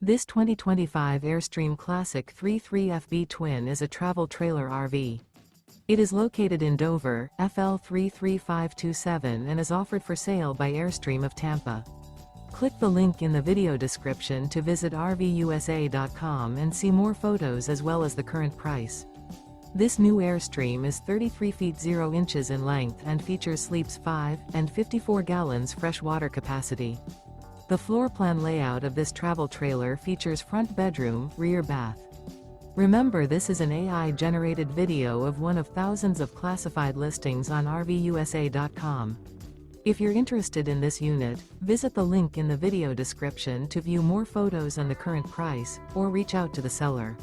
This 2025 Airstream Classic 33FB Twin is a travel trailer RV. It is located in Dover, FL 33527 and is offered for sale by Airstream of Tampa. Click the link in the video description to visit RVUSA.com and see more photos as well as the current price. This new Airstream is 33 feet 0 inches in length and features sleeps 5 and 54 gallons fresh water capacity. The floor plan layout of this travel trailer features front bedroom, rear bath. Remember, this is an AI-generated video of one of thousands of classified listings on RVUSA.com. If you're interested in this unit, visit the link in the video description to view more photos and the current price, or reach out to the seller.